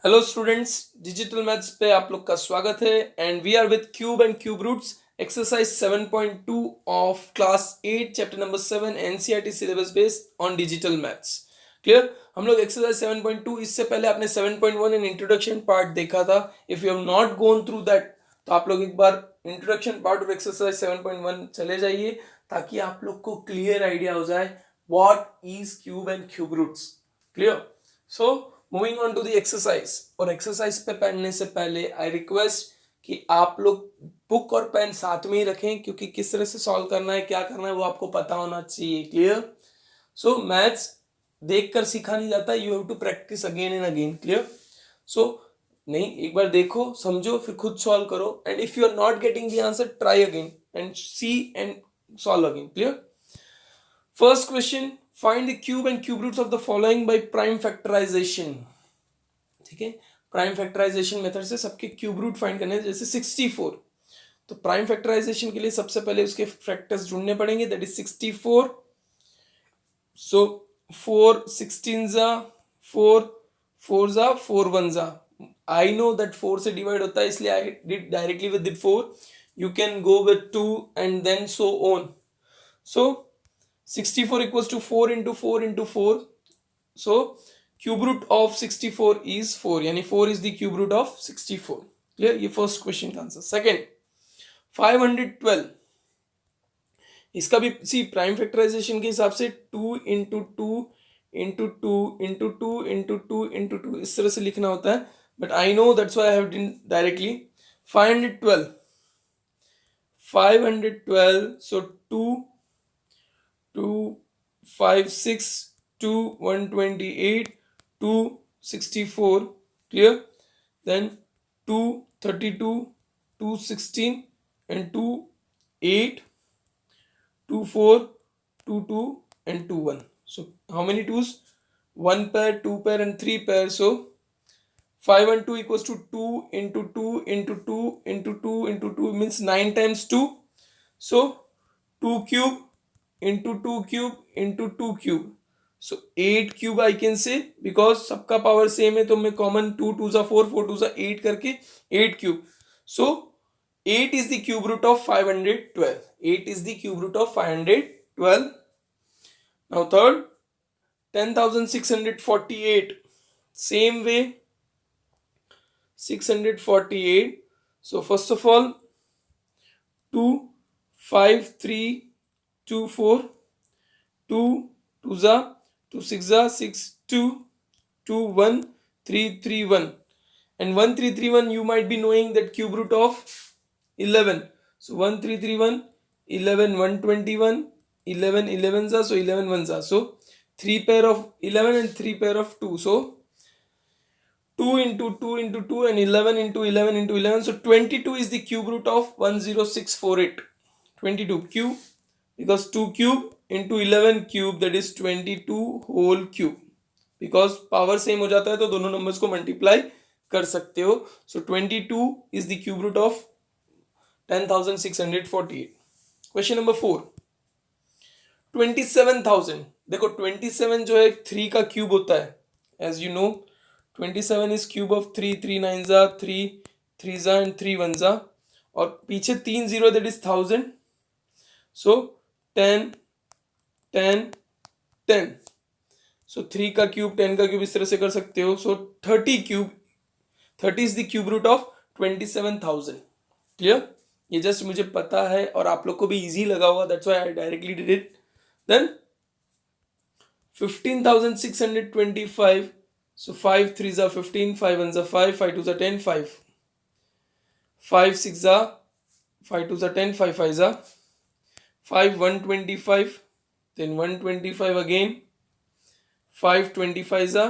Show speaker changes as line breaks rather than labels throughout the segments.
Hello students, digital maths पे आप लोग का स्वागत है and we are with cube and cube roots exercise 7.2 of class 8 chapter number 7 NCERT syllabus based on digital maths. Clear? हम लोग एक्सरसाइज 7.2 इससे पहले आपने 7.1 इन इंट्रोडक्शन पार्ट देखा था। If you have not gone through that तो आप लोग एक बार इंट्रोडक्शन पार्ट ऑफ एक्सरसाइज 7.1 चले जाइए ताकि आप लोग को क्लियर आइडिया हो जाए what is cube and cube roots. Clear? So moving on to the exercise. और एक्सरसाइज पे पढ़ने से पहले आई रिक्वेस्ट कि आप लोग बुक और पेन साथ में ही रखें, क्योंकि किस तरह से सॉल्व करना है, क्या करना है, वो आपको पता होना चाहिए। क्लियर? सो मैथ्स देख कर सीखा नहीं जाता, you have to practise again and again. Clear? So नहीं, एक बार देखो, समझो, फिर खुद सॉल्व करो and if you are not getting the answer try again and see and solve again. Clear? First question, find the cube and cube roots of the following by prime factorisation. ठीक है, prime factorisation method से सबके cube root find करने हैं। जैसे 64, तो prime factorisation के लिए सबसे पहले उसके फैक्टर्स ढूंढने पड़ेंगे, दैट इज 64। सो 4 16 जा 4 4 जा 4 1 जा। आई नो दैट 4 से डिवाइड होता है, इसलिए I did directly with the 4। You can go with 2 and then so on. So 64 equals to 4 into 4 into 4. So cube root of 64 is 4, यानी 4 is the cube root of 64. Clear? ये first question का answer. Second, 512, इसका भी C prime factorisation के हिसाब से 2 into two into two into two into two into two इस तरह से लिखना होता है, but I know that's why I have done directly. 512 512, so 2 2 5 6 2 128 2 64. Clear? Then 2 32 2 16 and 2 8 2 4 2 2 and 2 1. So how many twos? 1 pair, 2 pair and 3 pair. So 5 and 2 equals to 2 into 2 into 2 into 2 into 2 means 9 times 2. So 2 cube into 2 cube into 2 cube. So 8 cube I can say, because सबका power same है तो मैं common 2 2 जा 4 4 2 जा 8 करके 8 cube. So 8 is the cube root of 512. 8 is the cube root of 512. Now third, 10,648. Same way, 648. So first of all, 2 5 3 2 4 2 2 za 2 6 za 6 2 2 1 3 3 1 and 1 3 3 1. You might be knowing that cube root of 11. So 1 3 3 1 11 121 11 11 za, so 11 1 za, so 3 pair of 11 and 3 pair of 2. So 2 into 2 into 2 and 11 into 11 into 11. So 22 is the cube root of 10648. 22 cube, because 2 cube into 11 cube, that is 22 whole cube. Because power same हो जाता है तो दोनों numbers को multiply कर सकते हो. So 22 is the cube root of 10,648. Question number 4, 27,000. देखो 27 जो है 3 का क्यूब होता है, as you know 27 is cube of 3 3 9 जा 3 3 जा and 3 1 जा, और पीछे 3 0, that is 1000. So 10 10 10. So 3 का क्यूब 10 का क्यूब इस तरह से कर सकते हो. So 30 cube, 30 is the cube root of 27,000. Clear? ये जस्ट मुझे पता है और आप लोग को भी इजी लगा होगा, that's why I directly did it. Then 15,625. So 5 3 जा 15, 5 1 जा 5, 5 2 जा 10, 5 5 6 जा 5 2 जा 10, 5 5 जा 5 125, then 125 again, 5 25 जा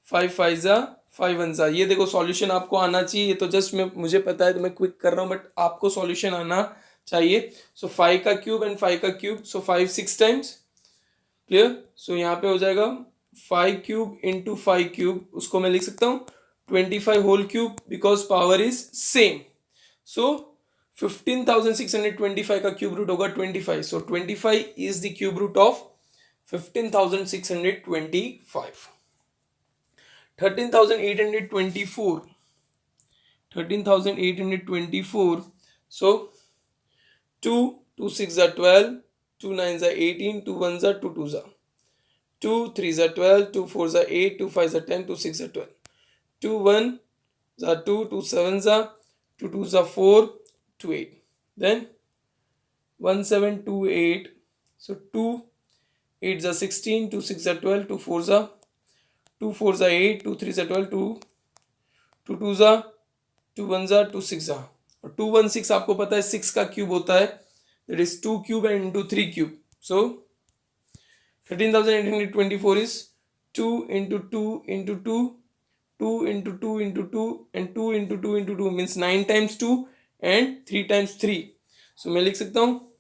5 5 जा 5 1 जा. ये देखो सॉल्यूशन आपको आना चाहिए. ये तो जस्ट मुझे पता है तो मैं क्विक कर रहा हूँ, बट आपको सॉल्यूशन आना चाहिए. सो 5 का क्यूब एंड 5 का क्यूब, सो 5 6 टाइम्स. क्लियर? सो यहाँ पे हो जाएगा 5 क्यूब इंटू 5 क्यूब, उसको मैं लिख सकता हूँ 25 whole cube, because power is same. So 15,625 का क्यूब रूट होगा 25. So 25 is the cube root of 15,625. 13,824. 13,824. So 2, 2 6 are 12, 2 9 are 18, 2 1 are 2 2 are 2 3 are 12, 2 4 are 8, 2 5 are 10, 2 6 are 12, 2 1 are 2, 2 7 are 2 2 are 4, 2 8. Then 1728. So 2 8 are 16, 2 6 are 12, 2 4 are 8, 2 3 are 12, 2 2 are 2 1 are 2 6 are, और 216 आपको पता है 6 का cube होता है, that is 2 cube and into 3 cube. So 13,824 is 2 into 2 into 2, 2 into 2 into 2 and 2 into 2 into 2 means 9 times 2 and 3 times 3. So मैं लिख सकता हूँ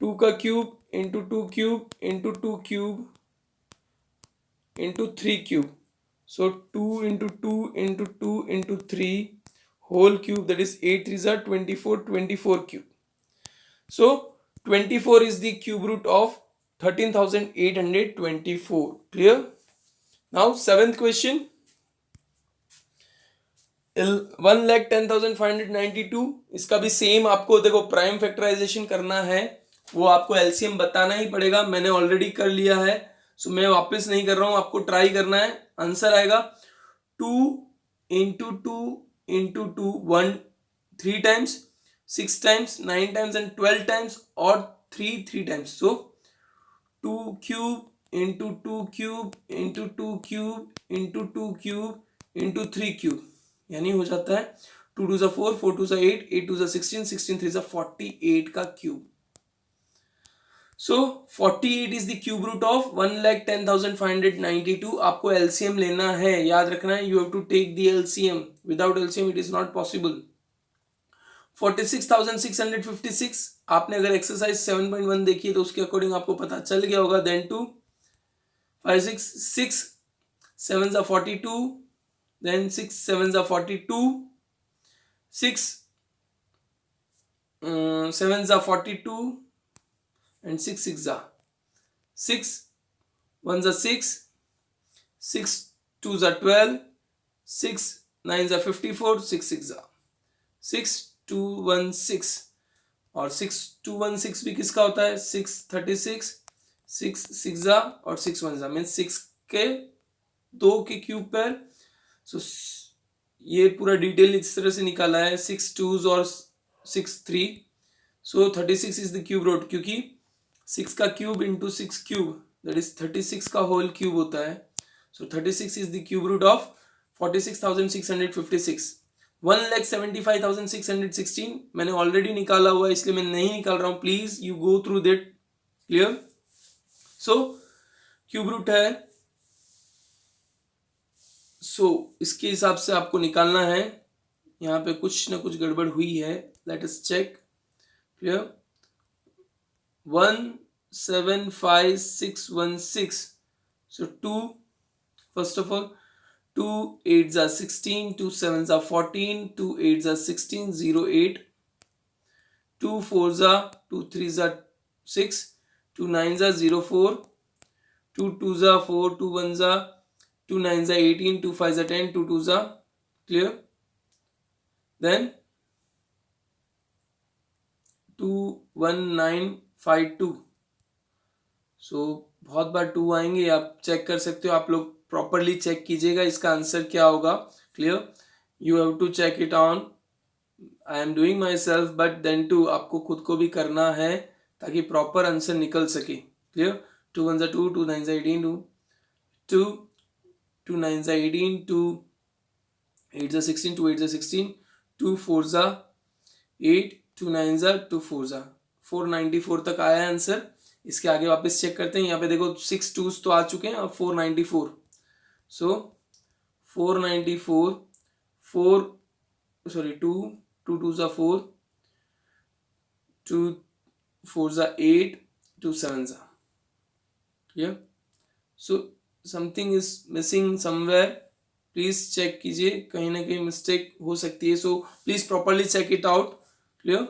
2 का cube into 2 cube into 2 cube into 3 cube. So 2 into 2 into 2 into 3 whole cube, that is 8 3s are 24, 24 cube. So 24 is the cube root of 13,824. Clear? Now 7th question. 1,10,592. इसका भी same आपको देखो prime factorisation करना है, वो आपको LCM बताना ही पड़ेगा. मैंने ऑलरेडी कर लिया है, सो मैं वापस नहीं कर रहा हूं, आपको ट्राई करना है. आंसर आएगा 2 into 2 into 2 1 3 times, 6 times, 9 times and 12 times, or 3 times. So 2 cube into 2 cube into 2 cube into 2 cube into 3 cube, यानी हो जाता है 2 2 4, 4 2 8, 8 2 16, 16 3 48 का cube. So 48 is the cube root of 1,10,592. आपको LCM लेना है, याद रखना है. You have to take the LCM. Without LCM it is not possible. 46,656. आपने अगर एक्सरसाइज 7.1 देखी है तो उसके अकॉर्डिंग आपको पता चल गया होगा. Then 2 5 6 6 7s are 42. Then 6 7s are 42. 6 7s are 42. And 6 6 are 6 1s are 6, 6 2s are 12, 6 9s are 54, 6 6 are 6 2 1 6, और 6 2 1 6 भी किसका होता है 6 36, 6 6 are और 6 1s are मीन्स 6 के 2 के क्यूब पर. सो ये पूरा डिटेल इस तरह से निकाला है 6 2s और 6 3. So 36 is the cube root, क्योंकि 6 का cube into 6 cube, that is 36 का होल क्यूब होता है. So 36 is the cube root of 46,656. 1,75,616 मैंने ऑलरेडी निकाला हुआ है, इसलिए मैं नहीं निकाल रहा हूं. Please you go through that. Clear? So cube root है, सो इसके हिसाब से आपको निकालना है. यहाँ पे कुछ ना कुछ गड़बड़ हुई है, let us check. Clear? 1,75616. So 2, first of all, 2 8s are 16, 2 7s are 14, 2 8s are 16, 0 8. 2 4s are 2 3s are 6, 2 9s are 0 4, 2 2s are 4, 2 1s are 2 9s are 18, 2 5s are 10, 2 2s are. Clear? Then 2 1 9 5 2. सो बहुत बार 2 आएंगे, आप check कर सकते हो. आप लोग properly check कीजिएगा इसका आंसर क्या होगा. Clear? You have to check it on. I am doing myself, but then to आपको खुद को भी करना है ताकि प्रॉपर आंसर निकल सके. Clear? 2 1s are 2, 2 9s are 18, 2 2 9s are 18, 2 8s are 16, 2 8s are 16, 2 4s are 8, 2 9s are 2 4s are 494 तक आया है आंसर. इसके आगे वापस चेक करते हैं. यहाँ पे देखो 6 2s तो आ चुके हैं, अब 494. सो 494, 4 sorry 2 2 2s are 4, 2 4s are 8, 2 7s are. Yeah? So something is missing somewhere. Please check कीजिए, कहीं ना कहीं मिस्टेक हो सकती है. So please properly check it out. Clear?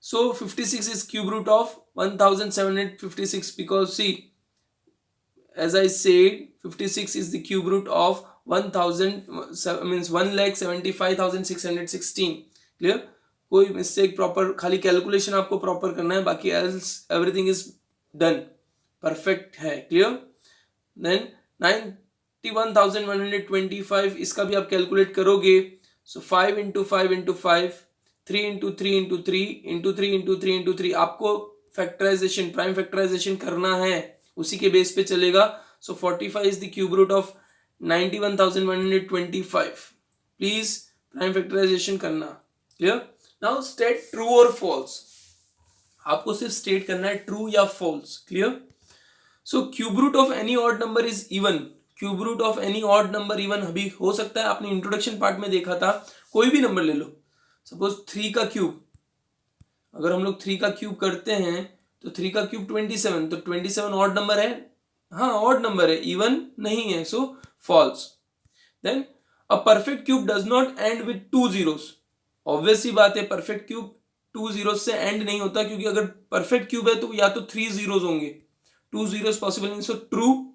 So 56 is cube root of 1,756, because see as I said 56 is the cube root of 1000 means 1,75,616. Clear, कोई mistake proper, खाली calculation आपको प्रॉपर करना है, बाकी else everything is done, perfect है. Clear. Then 91,125 इसका भी आप कैलकुलेट करोगे. सो 5 into 5 into 5, 3 into 3 into 3 into 3 into 3 into 3, आपको फैक्टराइजेशन, प्राइम फैक्टराइजेशन करना है, उसी के बेस पे चलेगा. So 45 is the cube root of 91,125. Please prime factorisation करना. क्लियर. नाउ स्टेट ट्रू और फॉल्स. आपको सिर्फ स्टेट करना है ट्रू या false. Clear. So cube root of any odd number is even. Cube root of any odd number even अभी हो सकता है. आपने इंट्रोडक्शन पार्ट में देखा था, कोई भी नंबर ले लो, सपोज 3 का क्यूब, अगर हम लोग 3 का क्यूब करते हैं तो 3 का क्यूब 27, तो 27 ऑड नंबर है. हाँ ऑड नंबर है, इवन नहीं है, so false. Then a perfect cube does not end with 2 zeros. Obvious ही बात है, परफेक्ट क्यूब 2 zeros से एंड नहीं होता, क्योंकि अगर परफेक्ट क्यूब है तो या तो 3 zeros होंगे, 2 zeros पॉसिबल नहीं, so true.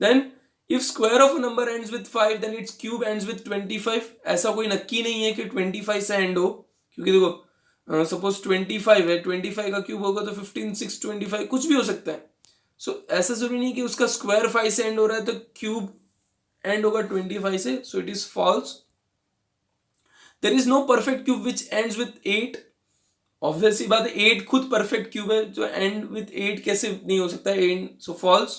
Then if square of a number ends with 5 then it's cube ends with 25. ऐसा कोई नक्की नहीं है कि 25 से एंड हो, क्योंकि देखो सपोज 25 है, 25 का क्यूब होगा तो 15, 6, 25 कुछ भी हो सकता है. सो ऐसा जरूरी नहीं कि उसका स्क्वायर 5 से एंड हो रहा है तो क्यूब एंड होगा 25 से. So it is false. There is no perfect cube which ends with 8. Obviously बात है, 8 खुद परफेक्ट क्यूब है, जो एंड विद 8 कैसे नहीं हो सकता है एंड. सो फॉल्स,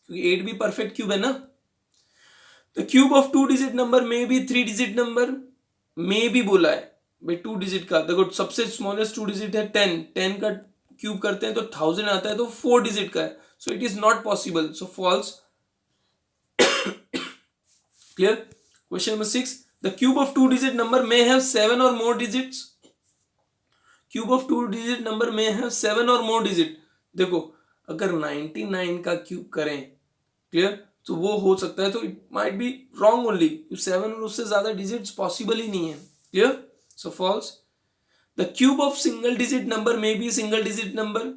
क्योंकि 8 भी परफेक्ट क्यूब है ना. The cube of 2 digit number में भी 3 डिजिट नंबर में भी बोला है भाई 2 डिजिट का. देखो सबसे स्मॉलेस्ट 2 डिजिट है 10, 10 का क्यूब करते हैं तो 1000 आता है, तो 4 डिजिट का है. So it is not possible, so false. Clear. Question number 6. The cube of 2 digit number may have 7 or more digits. Cube of 2 digit number may have 7 or more digit. देखो अगर 99 का क्यूब करें, clear, तो वो हो सकता है, तो it might be wrong only. 7 और उससे ज्यादा डिजिट्स पॉसिबल ही नहीं है. Clear. So false. The cube of single digit number may be single digit number.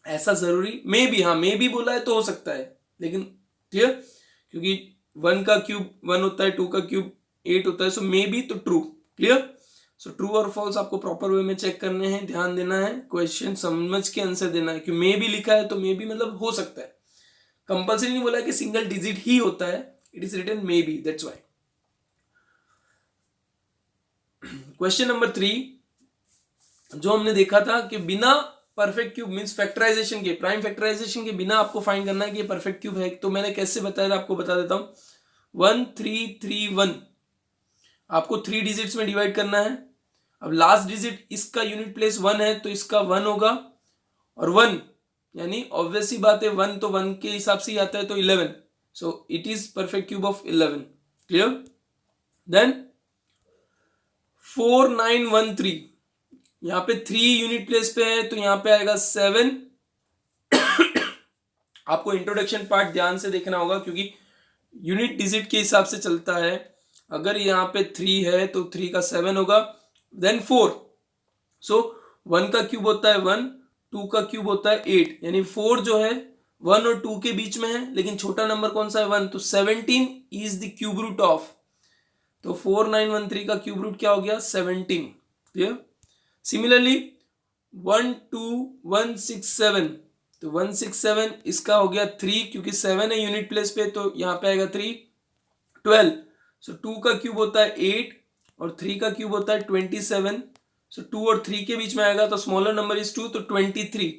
ऐसा जरूरी, मे बी, हाँ मे बी बोला है तो हो सकता है, लेकिन क्लियर, क्योंकि 1 का क्यूब 1 होता है, 2 का क्यूब 8 होता है, सो मे बी तो ट्रू. क्लियर. सो ट्रू और फॉल्स आपको प्रॉपर वे में चेक करने हैं, ध्यान देना है, क्वेश्चन समझ के आंसर देना है. कि मे बी लिखा है तो मे बी मतलब हो सकता है, कंपल्सरी नहीं बोला कि सिंगल डिजिट ही होता है, it is written may be, that's why. Question number 3 जो हमने देखा था कि बिना परफेक्ट क्यूब मींस फैक्टराइजेशन के, प्राइम फैक्टराइजेशन के बिना आपको फाइंड करना है कि परफेक्ट क्यूब है. तो मैंने कैसे बताया था आपको बता देता हूं. 1 3 3 1 आपको 3 डिजिट्स में डिवाइड करना है. अब लास्ट डिजिट इसका यूनिट प्लेस 1 है तो इसका 1 होगा, और 1 यानी ऑब्वियसली बात है 1 तो 1 के हिसाब से ही आता है, तो 11. So it is perfect cube of 11. Clear. Then 4 9 1 3, यहाँ पे 3 यूनिट प्लेस पे है तो यहाँ पे आएगा 7. आपको इंट्रोडक्शन पार्ट ध्यान से देखना होगा, क्योंकि यूनिट डिजिट के हिसाब से चलता है. अगर यहाँ पे 3 है तो 3 का 7 होगा. देन 4, सो 1 का क्यूब होता है 1, 2 का क्यूब होता है 8, यानी 4 जो है 1 और 2 के बीच में है, लेकिन छोटा नंबर कौन सा है 1, तो 17 is the cube root of. तो 4 9 1 3 का क्यूब रूट क्या हो गया 17. क्लियर. सिमिलरली 1 2 1 6 7, तो 1 6 7 इसका हो गया 3, क्योंकि 7 है यूनिट प्लेस पे तो यहाँ पे आएगा 3. 12, सो 2 का क्यूब होता है 8 और 3 का क्यूब होता है 27. सो 2 और 3 के बीच में आएगा तो स्मॉलर नंबर इज 2, तो 23.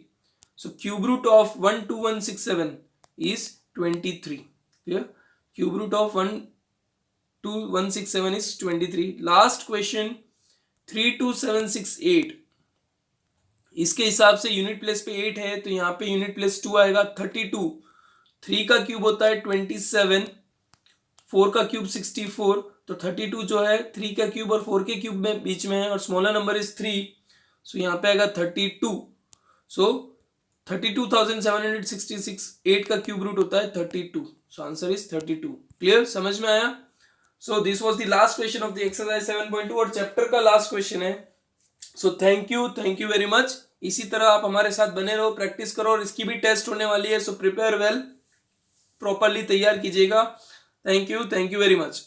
So cube root of 1 2 1 6 7 is 23. Clear. Cube root of 1 2 1 6 7 is 23. Last question 3 2 7 6 8, इसके हिसाब से यूनिट प्लेस पे 8 है तो यहाँ पे यूनिट प्लेस 2 आएगा 32. 3 का क्यूब होता है 27, 4 का क्यूब 64, तो 32 जो है 3 का क्यूब और 4 के क्यूब में बीच में है, और स्मॉलर नंबर इज 3, सो यहाँ पे आएगा 32. सो 32,766, 8 का क्यूब रूट होता है 32, सो आंसर इज 32. क्लियर, समझ में आया. So this was the last question of the exercise 7.2 और चैप्टर का लास्ट क्वेश्चन है. So thank you very much. इसी तरह आप हमारे साथ बने रहो, प्रैक्टिस करो, और इसकी भी टेस्ट होने वाली है, सो प्रिपेयर वेल. प्रॉपरली तैयार कीजिएगा। Thank you very much.